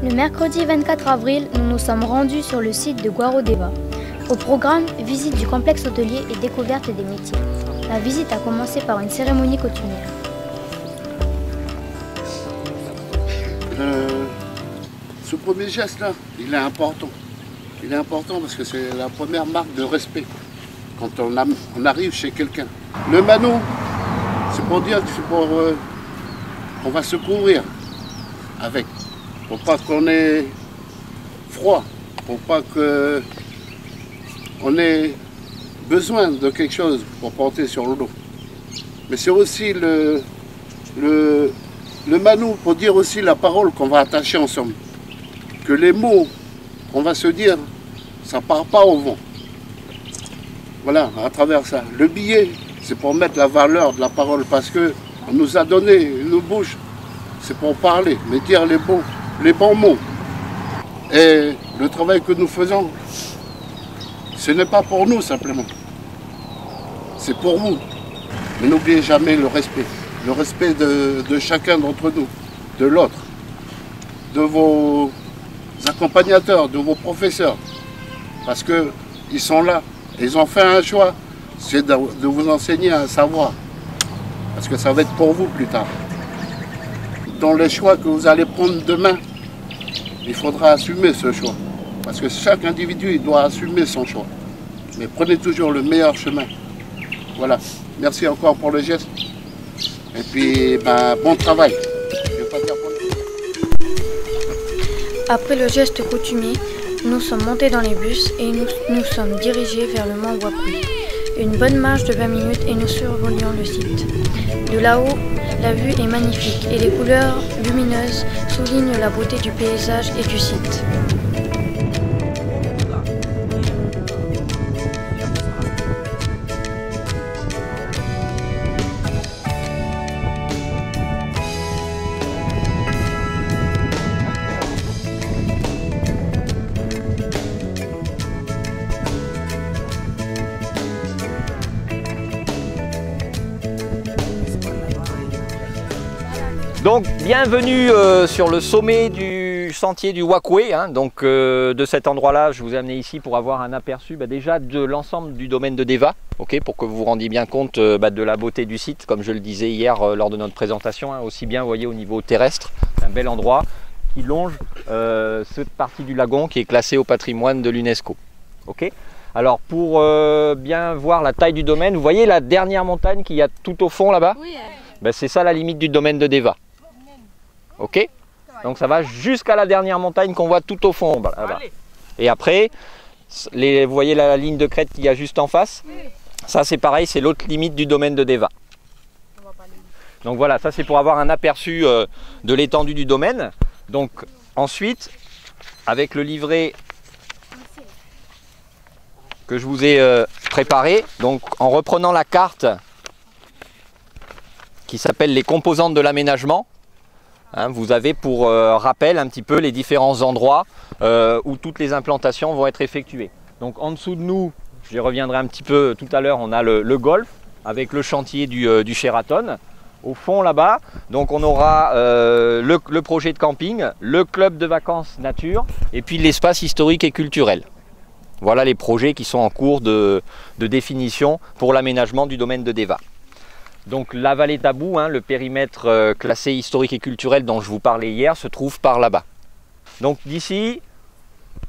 Le mercredi 24 avril, nous nous sommes rendus sur le site de Guaro Deva. Au programme, visite du complexe hôtelier et découverte des métiers. La visite a commencé par une cérémonie coutumière. Ce premier geste-là, il est important. Il est important parce que c'est la première marque de respect quand on arrive chez quelqu'un. Le mano, c'est pour dire qu'on va se couvrir avec. Pour pas qu'on ait froid, pour pas qu'on ait besoin de quelque chose pour porter sur le dos. Mais c'est aussi le mano pour dire aussi la parole qu'on va attacher ensemble. Que les mots qu'on va se dire, ça ne part pas au vent. Voilà, à travers ça. Le billet, c'est pour mettre la valeur de la parole parce qu'on nous a donné une bouche, c'est pour parler, mais dire les bons mots. Et le travail que nous faisons, ce n'est pas pour nous simplement. C'est pour vous. Mais n'oubliez jamais le respect. Le respect de chacun d'entre nous, de l'autre, de vos accompagnateurs, de vos professeurs. Parce qu'ils sont là. Ils ont fait un choix, c'est de vous enseigner un savoir. Parce que ça va être pour vous plus tard. Dans les choix que vous allez prendre demain, il faudra assumer ce choix. Parce que chaque individu, il doit assumer son choix. Mais prenez toujours le meilleur chemin. Voilà. Merci encore pour le geste. Et puis, bon travail. Je vais pas dire bon. Après le geste coutumier, nous sommes montés dans les bus et nous sommes dirigés vers le mont Wakui. Une bonne marche de 20 minutes et nous survolions le site. De là-haut, la vue est magnifique et les couleurs lumineuses soulignent la beauté du paysage et du site. Donc bienvenue sur le sommet du sentier du Wakui, de cet endroit-là, je vous ai amené ici pour avoir un aperçu déjà de l'ensemble du domaine de Deva, pour que vous vous rendiez bien compte de la beauté du site, comme je le disais hier lors de notre présentation, aussi bien vous voyez au niveau terrestre, un bel endroit qui longe cette partie du lagon qui est classée au patrimoine de l'UNESCO. Alors pour bien voir la taille du domaine, vous voyez la dernière montagne qu'il y a tout au fond là-bas? Oui. C'est ça la limite du domaine de Deva. Donc ça va jusqu'à la dernière montagne qu'on voit tout au fond là-bas. Et après, vous voyez la ligne de crête qu'il y a juste en face? Oui. Ça c'est pareil, c'est l'autre limite du domaine de Deva. Donc voilà, ça c'est pour avoir un aperçu de l'étendue du domaine. Donc ensuite, avec le livret que je vous ai préparé, donc en reprenant la carte qui s'appelle les composantes de l'aménagement, vous avez pour rappel un petit peu les différents endroits où toutes les implantations vont être effectuées. Donc en dessous de nous, j'y reviendrai un petit peu tout à l'heure, on a le golf avec le chantier du Sheraton. Au fond là-bas, donc on aura le projet de camping, le club de vacances nature et puis l'espace historique et culturel. Voilà les projets qui sont en cours de définition pour l'aménagement du domaine de Deva. Donc la vallée Tabou, le périmètre classé historique et culturel dont je vous parlais hier, se trouve par là-bas. Donc d'ici,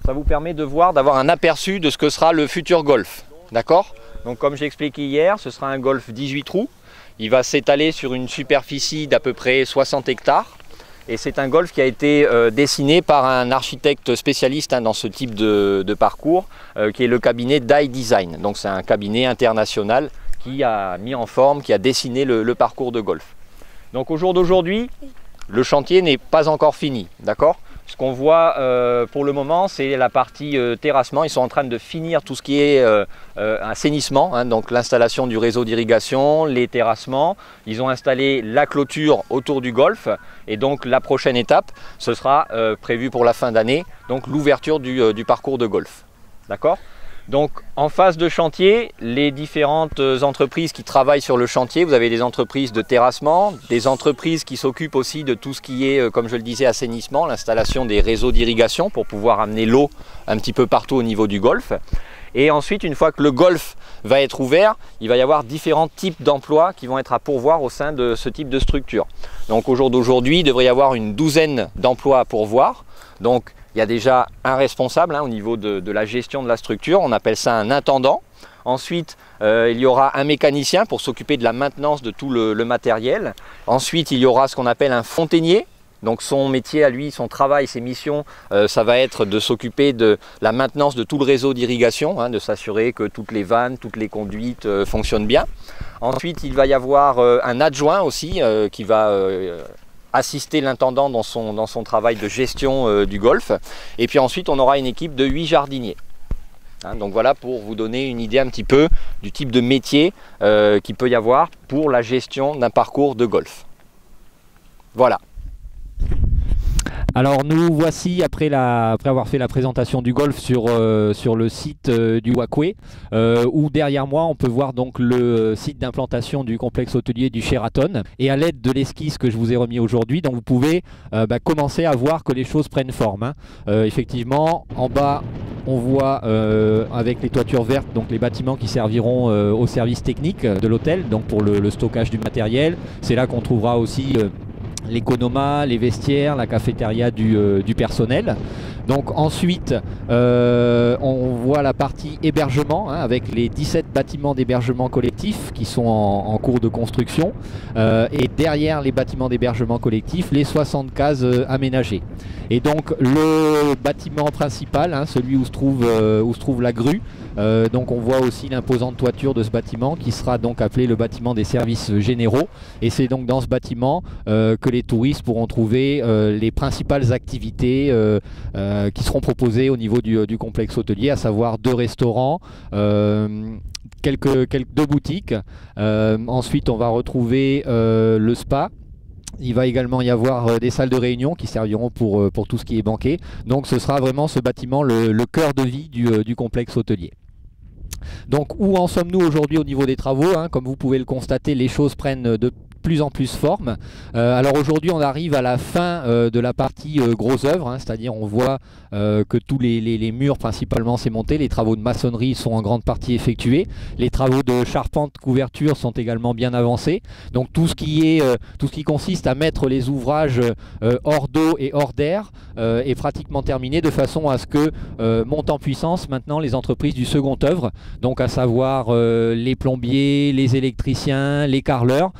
ça vous permet de voir, d'avoir un aperçu de ce que sera le futur golf. D'accord? Donc comme j'ai expliqué hier, ce sera un golf 18 trous. Il va s'étaler sur une superficie d'à peu près 60 hectares. Et c'est un golf qui a été dessiné par un architecte spécialiste dans ce type de parcours, qui est le cabinet Dye Design. Donc c'est un cabinet international qui a mis en forme, qui a dessiné le parcours de golf. Donc au jour d'aujourd'hui, le chantier n'est pas encore fini, d'accord? Ce qu'on voit pour le moment, c'est la partie terrassement. Ils sont en train de finir tout ce qui est assainissement, donc l'installation du réseau d'irrigation, les terrassements. Ils ont installé la clôture autour du golf et donc la prochaine étape, ce sera prévu pour la fin d'année, donc l'ouverture du parcours de golf. D'accord? Donc en phase de chantier, les différentes entreprises qui travaillent sur le chantier, vous avez des entreprises de terrassement, des entreprises qui s'occupent aussi de tout ce qui est, comme je le disais, assainissement, l'installation des réseaux d'irrigation pour pouvoir amener l'eau un petit peu partout au niveau du golfe. Et ensuite, une fois que le golfe va être ouvert, il va y avoir différents types d'emplois qui vont être à pourvoir au sein de ce type de structure. Donc au jour d'aujourd'hui, il devrait y avoir une douzaine d'emplois à pourvoir. Donc il y a déjà un responsable au niveau de la gestion de la structure, on appelle ça un intendant. Ensuite, il y aura un mécanicien pour s'occuper de la maintenance de tout le matériel. Ensuite, il y aura ce qu'on appelle un fontainier. Donc son métier à lui, son travail, ses missions, ça va être de s'occuper de la maintenance de tout le réseau d'irrigation, de s'assurer que toutes les vannes, toutes les conduites fonctionnent bien. Ensuite, il va y avoir un adjoint aussi qui va assister l'intendant dans son travail de gestion du golfe. Et puis ensuite, on aura une équipe de 8 jardiniers. Donc voilà pour vous donner une idée un petit peu du type de métier qu'il peut y avoir pour la gestion d'un parcours de golf. Voilà. Alors nous voici après avoir fait la présentation du golf sur le site du Waqway, où derrière moi on peut voir donc le site d'implantation du complexe hôtelier du Sheraton. Et à l'aide de l'esquisse que je vous ai remis aujourd'hui, donc vous pouvez commencer à voir que les choses prennent forme. Effectivement, en bas on voit avec les toitures vertes donc les bâtiments qui serviront au service technique de l'hôtel, donc pour le stockage du matériel. C'est là qu'on trouvera aussi l'économat, les vestiaires, la cafétéria du personnel. Donc ensuite, on voit la partie hébergement avec les 17 bâtiments d'hébergement collectif qui sont en cours de construction. Et derrière les bâtiments d'hébergement collectif, les 60 cases aménagées. Et donc le bâtiment principal, celui où se trouve la grue, donc on voit aussi l'imposante toiture de ce bâtiment qui sera donc appelé le bâtiment des services généraux. Et c'est donc dans ce bâtiment que les touristes pourront trouver les principales activités qui seront proposées au niveau du complexe hôtelier, à savoir 2 restaurants, deux boutiques. Ensuite on va retrouver le spa. Il va également y avoir des salles de réunion qui serviront pour tout ce qui est banquet. Donc ce sera vraiment ce bâtiment le cœur de vie du complexe hôtelier. Donc où en sommes-nous aujourd'hui au niveau des travaux? Comme vous pouvez le constater, les choses prennent de plus en plus forme. Alors aujourd'hui on arrive à la fin de la partie gros œuvre, c'est-à-dire on voit que tous les murs principalement c'est monté, les travaux de maçonnerie sont en grande partie effectués, les travaux de charpente couverture sont également bien avancés. Donc tout ce qui consiste à mettre les ouvrages hors d'eau et hors d'air est pratiquement terminé, de façon à ce que montent en puissance maintenant les entreprises du second œuvre, donc à savoir les plombiers, les électriciens, les carreleurs,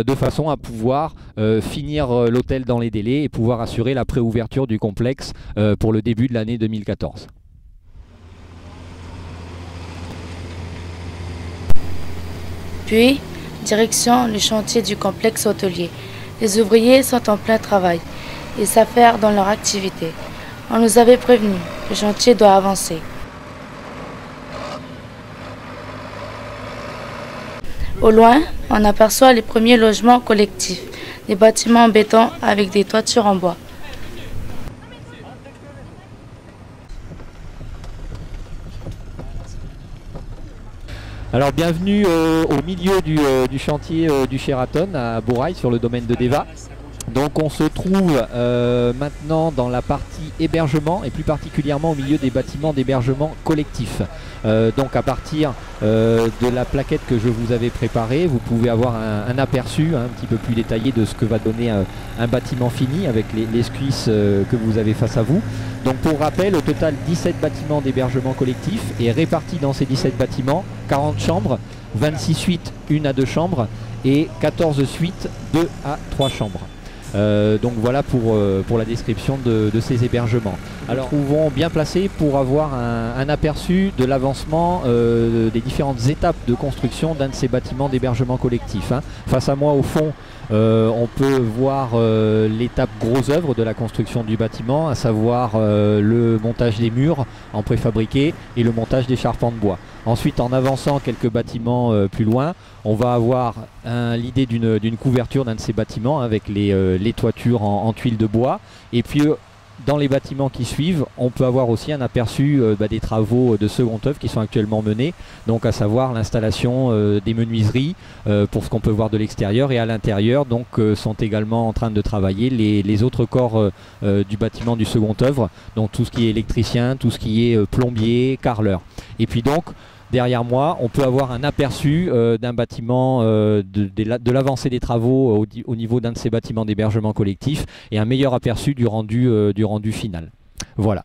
de façon à pouvoir finir l'hôtel dans les délais et pouvoir assurer la préouverture du complexe pour le début de l'année 2014. Puis, direction le chantier du complexe hôtelier. Les ouvriers sont en plein travail et s'affairent dans leur activité. On nous avait prévenu, le chantier doit avancer. Au loin, on aperçoit les premiers logements collectifs, des bâtiments en béton avec des toitures en bois. Alors bienvenue au milieu du chantier du Sheraton à Bourail sur le domaine de Deva. Donc on se trouve maintenant dans la partie hébergement et plus particulièrement au milieu des bâtiments d'hébergement collectif. Donc à partir de la plaquette que je vous avais préparée, vous pouvez avoir un aperçu un petit peu plus détaillé de ce que va donner un bâtiment fini avec l'esquisse que vous avez face à vous. Donc pour rappel, au total 17 bâtiments d'hébergement collectif et répartis dans ces 17 bâtiments, 40 chambres, 26 suites 1 à 2 chambres et 14 suites 2 à 3 chambres. Donc voilà pour la description de ces hébergements. Alors nous trouvons bien placés pour avoir un aperçu de l'avancement des différentes étapes de construction d'un de ces bâtiments d'hébergement collectif. Face à moi au fond, on peut voir l'étape gros œuvre de la construction du bâtiment, à savoir le montage des murs en préfabriqué et le montage des charpents de bois. Ensuite, en avançant quelques bâtiments plus loin, on va avoir l'idée d'une couverture d'un de ces bâtiments avec les toitures en tuiles de bois. Et puis dans les bâtiments qui suivent, on peut avoir aussi un aperçu des travaux de seconde œuvre qui sont actuellement menés, donc à savoir l'installation des menuiseries pour ce qu'on peut voir de l'extérieur, et à l'intérieur donc sont également en train de travailler les autres corps du bâtiment du second œuvre, donc tout ce qui est électricien, tout ce qui est plombier, carreleur. Et puis donc derrière moi, on peut avoir un aperçu d'un bâtiment, de l'avancée des travaux au niveau d'un de ces bâtiments d'hébergement collectif, et un meilleur aperçu du rendu final. Voilà.